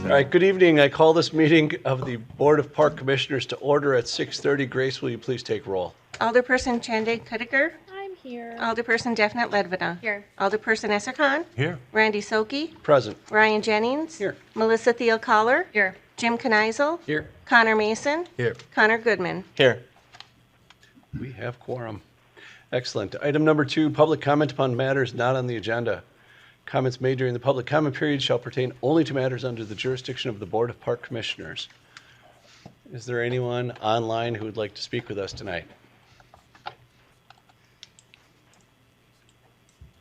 All right, good evening. I call this meeting of the Board of Park Commissioners to order at 6:30. Grace, will you please take roll? Alderperson Chanday Kudiger. I'm here. Alderperson Daphne Ledvina. Here. Alderperson Esser Khan. Here. Randy Soki. Present. Ryan Jennings. Here. Melissa Thiel Collar. Here. Jim Kneisel. Here. Connor Mason. Here. Connor Goodman. Here. We have quorum. Excellent. Item number 2, public comment upon matters not on the agenda. Comments made during the public comment period shall pertain only to matters under the jurisdiction of the Board of Park Commissioners. Is there anyone online who would like to speak with us tonight? All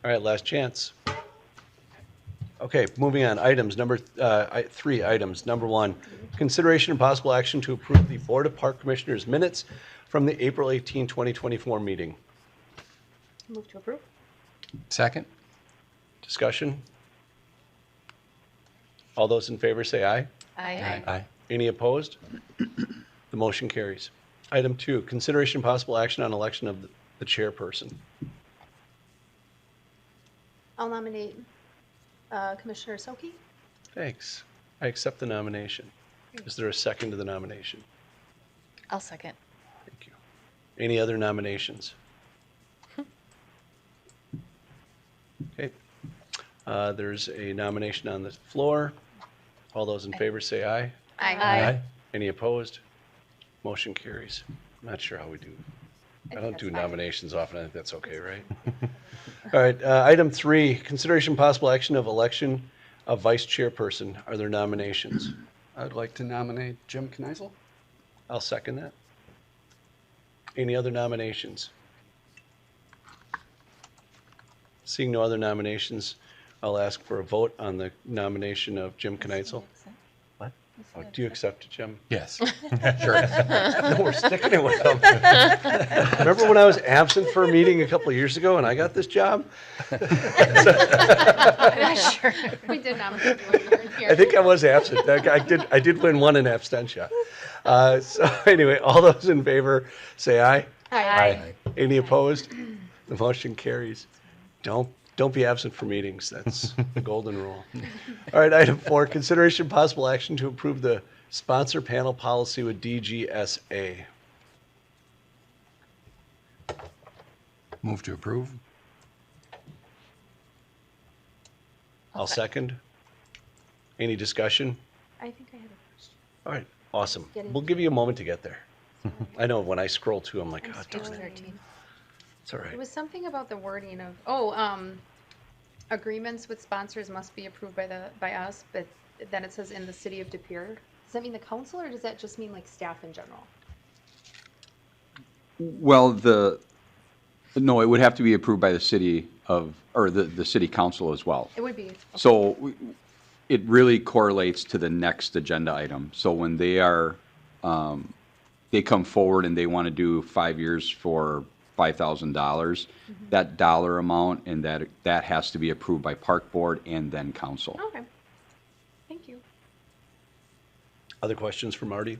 right, last chance. Okay, moving on. Items, number 3 items. Number 1, consideration and possible action to approve the Board of Park Commissioners minutes from the April 18, 2024 meeting. Move to approve. Second. Discussion? All those in favor say aye. Aye. Aye. Any opposed? The motion carries. Item 2, consideration and possible action on election of the chairperson. I'll nominate Commissioner Soki. Thanks. I accept the nomination. Is there a second to the nomination? I'll second. Thank you. Any other nominations? Okay. There's a nomination on the floor. All those in favor say aye. Aye. Any opposed? Motion carries. I'm not sure how we do. I don't do nominations often. I think that's okay, right? All right. Item 3, consideration possible action of election of vice chairperson. Are there nominations? I'd like to nominate Jim Kneisel. I'll second that. Any other nominations? Seeing no other nominations, I'll ask for a vote on the nomination of Jim Kneisel. What? Oh, do you accept, Jim? Yes. Sure. No, we're sticking it with him. Remember when I was absent for a meeting a couple of years ago and I got this job? Sure. We did nominate you when you weren't here. I think I was absent. I did win one in absentia. So anyway, all those in favor say aye. Aye. Any opposed? The motion carries. Don't be absent for meetings. That's the golden rule. All right, item 4, consideration possible action to approve the sponsor panel policy with DGSA. Move to approve. I'll second. Any discussion? I think I have a question. All right, awesome. Getting- We'll give you a moment to get there. I know when I scroll to, I'm like, oh, Page darn it. 13. It's all It right. was something about the wording of, agreements with sponsors must be approved by us, but then it says in the city of De Pere. Does that mean the council, or does that just mean like staff in general? Well, no, it would have to be approved by the city or the city council as well. It would be. So it really correlates to the next agenda item. So when they come forward and they want to do 5 years for $5,000, that dollar amount and that has to be approved by Park Board and then council. Okay. Thank you. Other questions for Marty?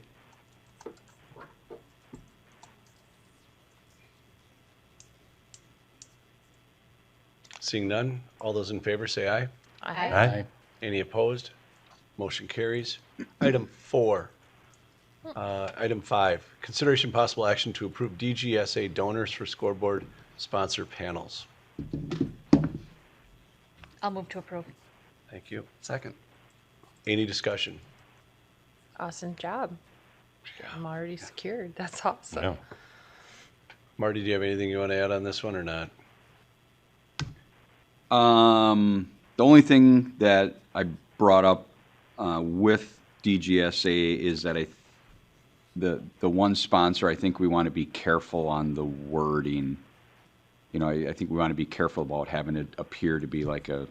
Seeing none, all those in favor say aye. Aye. Any opposed? Motion carries. Item 4. Item 5, consideration possible action to approve DGSA donors for scoreboard sponsor panels. I'll move to approve. Thank you. Second. Any discussion? Awesome job. Yeah. I'm already secured. That's awesome. No. Marty, do you have anything you want to add on this one or not? The only thing that I brought up with DGSA is that the one sponsor, I think we want to be careful on the wording. You know, I think we want to be careful about having it appear to be like a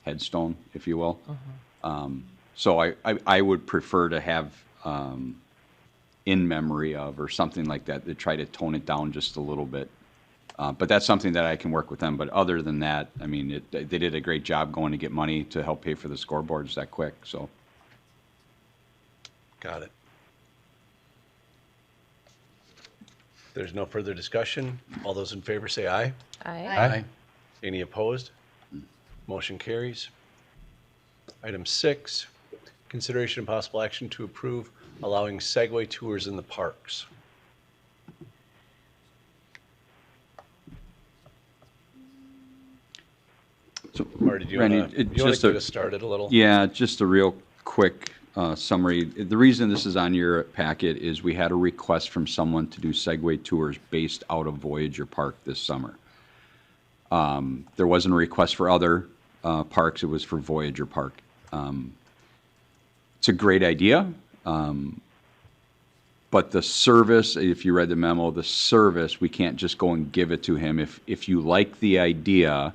headstone, if you will. So I would prefer to have in memory of or something like that to try to tone it down just a little bit. But that's something that I can work with them. But other than that, I mean, they did a great job going to get money to help pay for the scoreboards that quick. So Got it. There's no further discussion. All those in favor say aye. Aye. Aye. Any opposed? Motion carries. Item 6, Consideration and possible action to approve allowing Segway tours in the parks. So, Marty, do you Randy, want to it- get just a- us started a little? Yeah, just a real quick summary. The reason this is on your packet is we had a request from someone to do Segway tours based out of Voyager Park this summer. There wasn't a request for other parks, it was for Voyager Park. It's a great idea, but the service, if you read the memo, the service, we can't just go and give it to him. If you like the idea,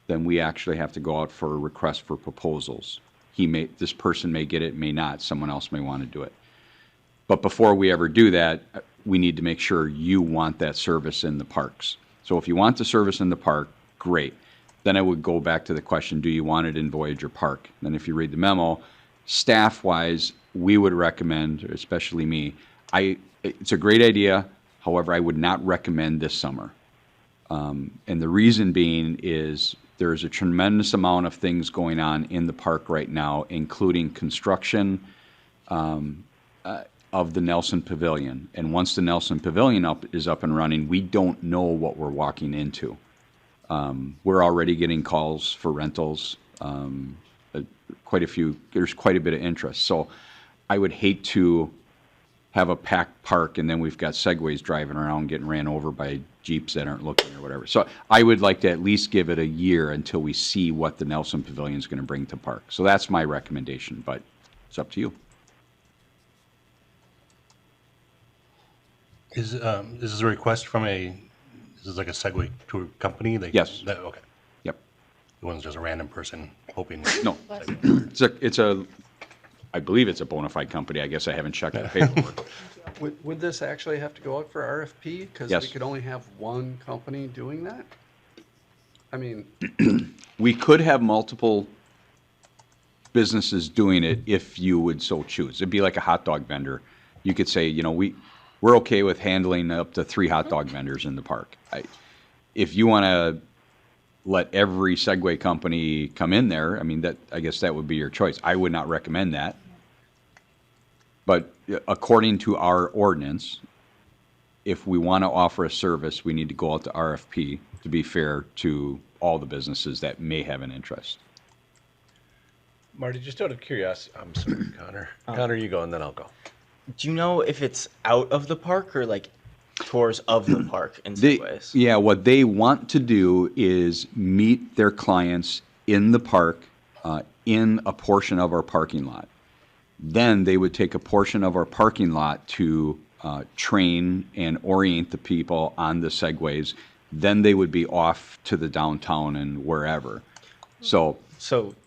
then we actually have to go out for a request for proposals. This person may get it, may not, someone else may want to do it. But before we ever do that, we need to make sure you want that service in the parks. So if you want the service in the park, great. Then I would go back to the question, do you want it in Voyager Park? Then if you read the memo, staff-wise, we would recommend, especially me, it's a great idea, however, I would not recommend this summer. And the reason being is there's a tremendous amount of things going on in the park right now, including construction of the Nelson Pavilion. And once the Nelson Pavilion is up and running, we don't know what we're walking into. We're already getting calls for rentals, there's quite a bit of interest. So I would hate to have a packed park and then we've got Segways driving around getting ran over by Jeeps that aren't looking or whatever. So I would like to at least give it a year until we see what the Nelson Pavilion is going to bring to park. So that's my recommendation, but it's up to you. Is this a request from is this like a Segway tour company? Yes. Okay. Yep. It wasn't just a random person hoping. No, I believe it's a bona fide company. I guess I haven't checked the paperwork. Would this actually have to go out for RFP? Because Yes. we could only have one company doing that? I mean, We could have multiple businesses doing it if you would so choose. It'd be like a hot dog vendor. You could say, we're okay with handling up to 3 hot dog vendors in the park. If you want to let every Segway company come in there, I guess that would be your choice. I would not recommend that. But according to our ordinance, if we want to offer a service, we need to go out to RFP to be fair to all the businesses that may have an interest. Marty, just out of curiosity, I'm sorry, Connor. Connor, you go and then I'll go. Do you know if it's out of the park or like tours of the park in Segways? Yeah, what they want to do is meet their clients in the park, in a portion of our parking lot. Then they would take a portion of our parking lot to train and orient the people on the Segways. Then they would be off to the downtown and wherever. So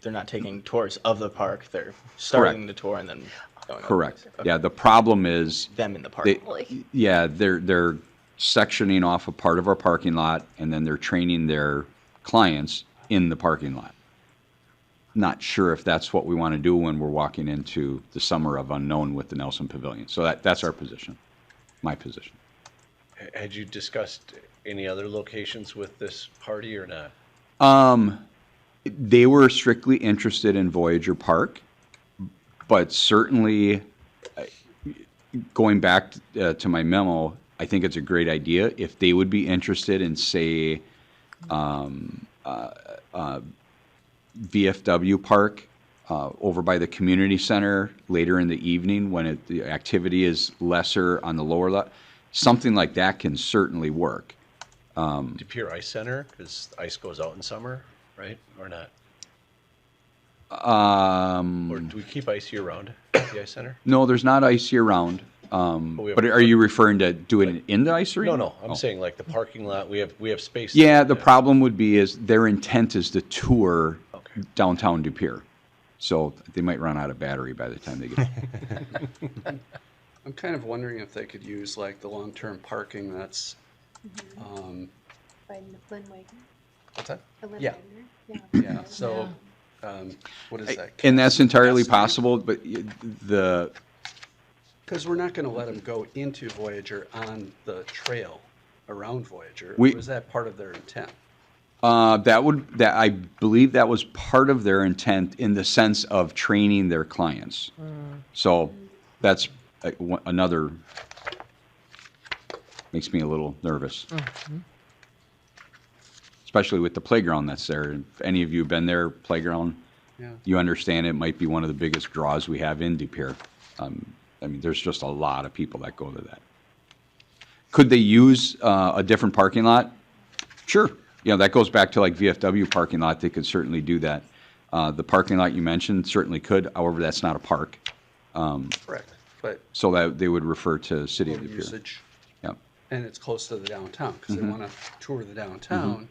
they're not taking tours of the park. They're starting the tour and then going over. correct. Okay. Yeah, the problem is Them in the park. they're sectioning off a part of our parking lot and then they're training their clients in the parking lot. Not sure if that's what we want to do when we're walking into the summer of unknown with the Nelson Pavilion. So that's our position, my position. Had you discussed any other locations with this party or not? They were strictly interested in Voyager Park, but certainly, going back to my memo, I think it's a great idea. If they would be interested in, say, VFW Park over by the community center later in the evening when the activity is lesser on the lower level, something like that can certainly work. De Pere Ice Center, because ice goes out in summer, right? Or not? Or do we keep ice year round at the ice center? No, there's not ice year round. But are you referring to doing it in the ice arena? No. I'm saying like the parking lot. We have space. Yeah, the problem would be is their intent is to tour downtown De Pere. So they might run out of battery by the time they get there. I'm kind of wondering if they could use like the long-term parking that's, By Lynn Wagner. What's that? Lynn Yeah. Wagner. Yeah. yeah, so, what is that? And that's entirely Cascade? possible, but Because we're not going to let them go into Voyager on the trail around Voyager. We- Was that part of their intent? I believe that was part of their intent in the sense of training their clients. So that's another, makes me a little nervous. Especially with the playground that's there. If any of you have been there, playground, Yeah. you understand it might be one of the biggest draws we have in De Pere. I mean, there's just a lot of people that go to that. Could they use a different parking lot? Sure. You know, that goes back to like VFW parking lot. They could certainly do that. The parking lot you mentioned certainly could. However, that's not a park. Correct. But So that they would refer to City of low De Pere. usage, Yeah. and it's close to the downtown, because they want to tour the downtown,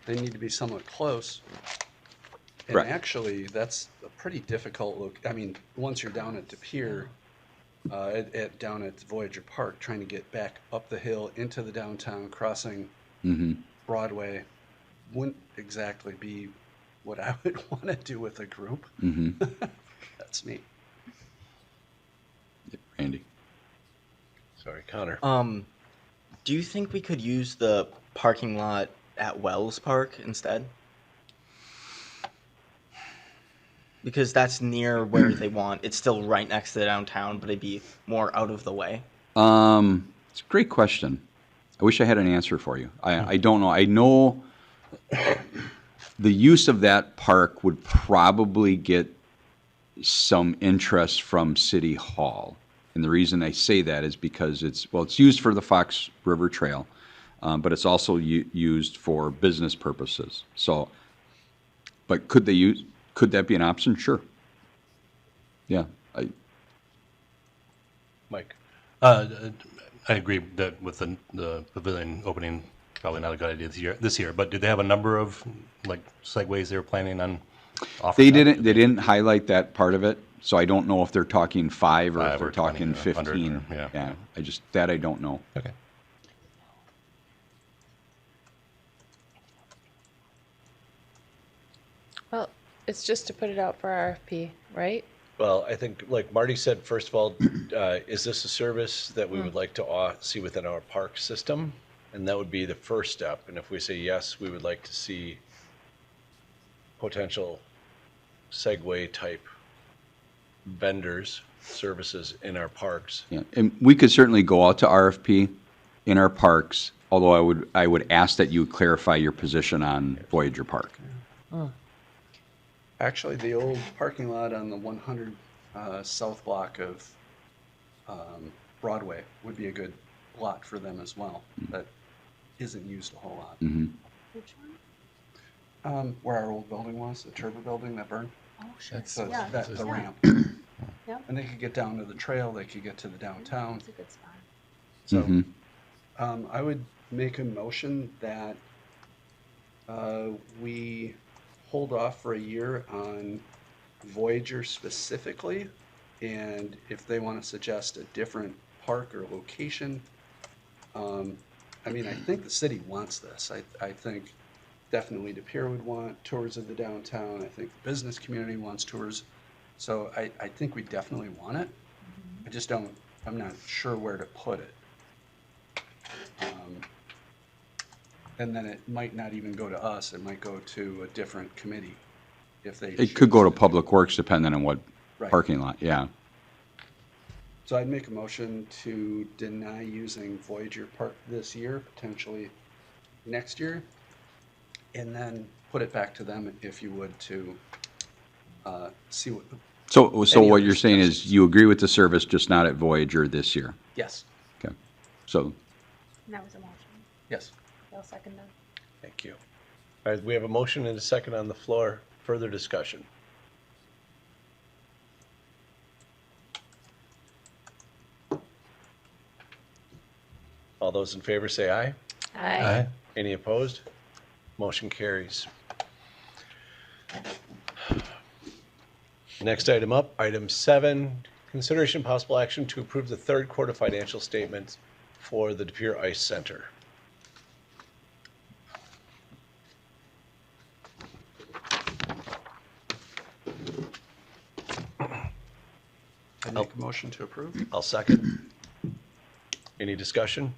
they need to be somewhat close. And Correct. actually, that's a pretty difficult look, I mean, once you're down at De Pere, down at Voyager Park, trying to get back up the hill into the downtown, crossing Broadway, wouldn't exactly be what I would want to do with a group. That's me. Randy. Sorry, Connor. Do you think we could use the parking lot at Wells Park instead? Because that's near where they want. It's still right next to the downtown, but it'd be more out of the way. It's a great question. I wish I had an answer for you. I don't know. I know the use of that park would probably get some interest from City Hall. And the reason I say that is because it's used for the Fox River Trail, but it's also used for business purposes. So, but could that be an option? Sure. Yeah. Mike. I agree that with the pavilion opening, probably not a good idea this year. But did they have a number of like segways they were planning on offering? They didn't highlight that part of it, so I don't know if they're talking 5 or if 5 they're or 20 talking or 15. 100 or- yeah. I don't know. Okay. Well, it's just to put it out for RFP, right? Well, I think, like Marty said, first of all, is this a service that we would like to see within our park system? And that would be the first step. And if we say yes, we would like to see potential Segway type vendors, services in our parks. Yeah, and we could certainly go out to RFP in our parks, although I would ask that you clarify your position on Voyager Park. Actually, the old parking lot on the 100 south block of Broadway would be a good lot for them as well. That isn't used a whole lot. Which one? Where our old building was, the turbo building that burned. Oh, sure. So Yeah. the ramp. Yep. And they could get down to the trail, they could get to the downtown. It's a good spot. So I would make a motion that we hold off for a year on Voyager specifically, and if they want to suggest a different park or location, I mean, I think the city wants this. I think definitely De Pere would want tours of the downtown. I think the business community wants tours. So I think we definitely want it. I just I'm not sure where to put it. And then it might not even go to us. It might go to a different committee if they. It could go to choose Public Works depending on what Right. parking lot, yeah. So I'd make a motion to deny using Voyager Park this year, potentially next year, and then put it back to them if you would to see what. So Any what other you're saying is suggestions? you agree with the service, just not at Voyager this year? Yes. Okay. So, And that was a motion. Yes. I'll second that. Thank you. All right, we have a motion and a second on the floor. Further discussion? All those in favor say aye. Aye. Any opposed? Motion carries. Next item up, item 7, consideration possible action to approve the third quarter financial statements for the De Pere Ice Center. I'd make a motion to approve. I'll second. Any discussion?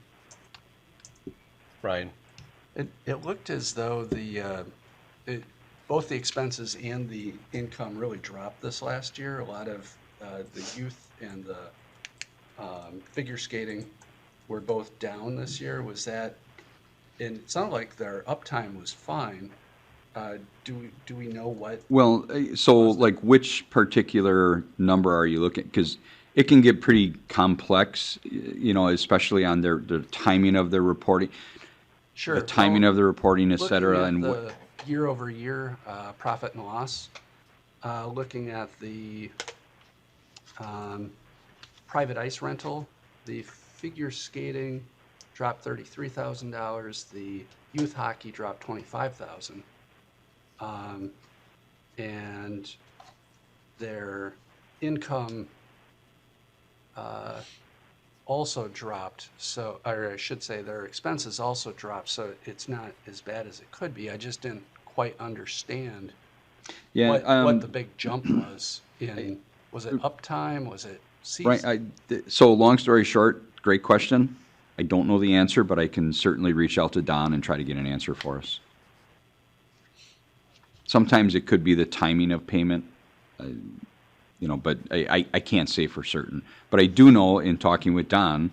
Ryan? It looked as though both the expenses and the income really dropped this last year. A lot of the youth and the figure skating were both down this year. Was that, and it sounded like their uptime was fine. Do we know what? Well, so like which particular number are you looking? Because it can get pretty complex, especially on the timing of their reporting. Sure. The timing of the reporting, et cetera, Looking and at the year-over-year profit and loss, looking at the private ice rental, the figure skating dropped $33,000, the youth hockey dropped $25,000, and their income also dropped, or I should say their expenses also dropped, so it's not as bad as it could be. I just didn't quite understand what the big jump was in. Was it uptime? Was it season? right. So long story short, great question. I don't know the answer, but I can certainly reach out to Don and try to get an answer for us. Sometimes it could be the timing of payment. But I can't say for certain. But I do know in talking with Don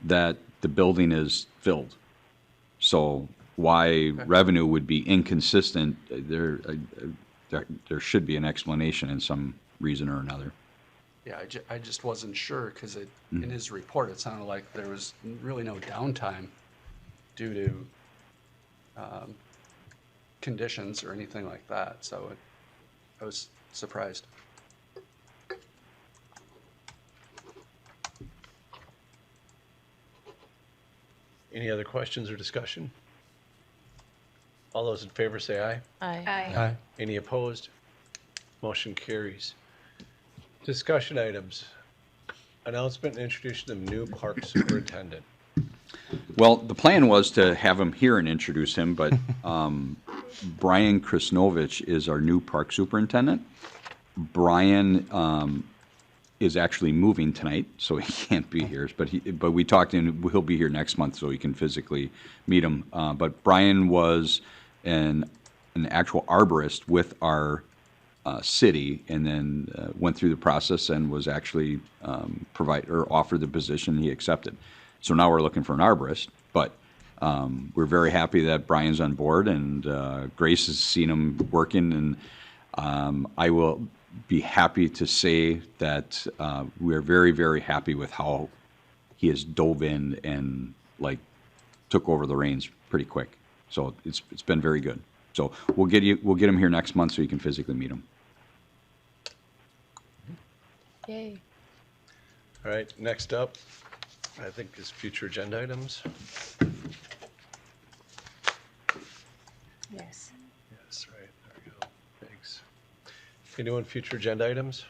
that the building is filled. So why revenue would be inconsistent, there should be an explanation in some reason or another. Yeah, I just wasn't sure because in his report, it sounded like there was really no downtime due to conditions or anything like that. So I was surprised. Any other questions or discussion? All those in favor say aye. Aye. Any opposed? Motion carries. Discussion items. Announcement and introduction of new park superintendent. Well, the plan was to have him here and introduce him, but Brian Krisnovich is our new park superintendent. Brian is actually moving tonight, so he can't be here. But we talked to him. He'll be here next month, so he can physically meet him. But Brian was an actual arborist with our city, and then went through the process and was actually offered the position. He accepted. So now we're looking for an arborist. But we're very happy that Brian's on board, and Grace has seen him working, and I will be happy to say that we're very, very happy with how he has dove in and took over the reins pretty quick. So it's been very good. So we'll get him here next month so you can physically meet him. Yay. All right, next up, I think is future agenda items. Yes. Yes, right, there we go. Thanks. Anyone future agenda items?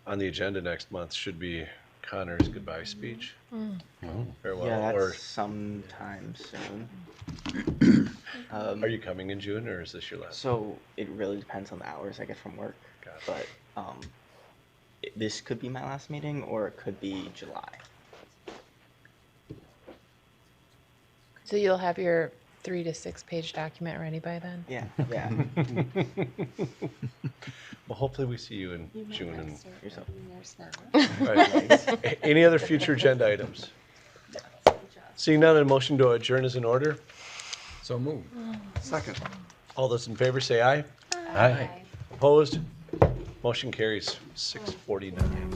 On the agenda next month should be Connor's goodbye speech. Farewell, Yeah, or that's sometime soon. are you coming in June, or is this your last? So it really depends on the hours I get from work. Got it. But this could be my last meeting, or it could be July. So you'll have your 3 to 6 page document ready by then? Yeah, yeah. Well, hopefully we see you in June. And Yourself. right. Any other future agenda items? Seeing none, a motion to adjourn is in order. So move. Second. All those in favor say aye. Aye. Opposed? Motion carries 6:49.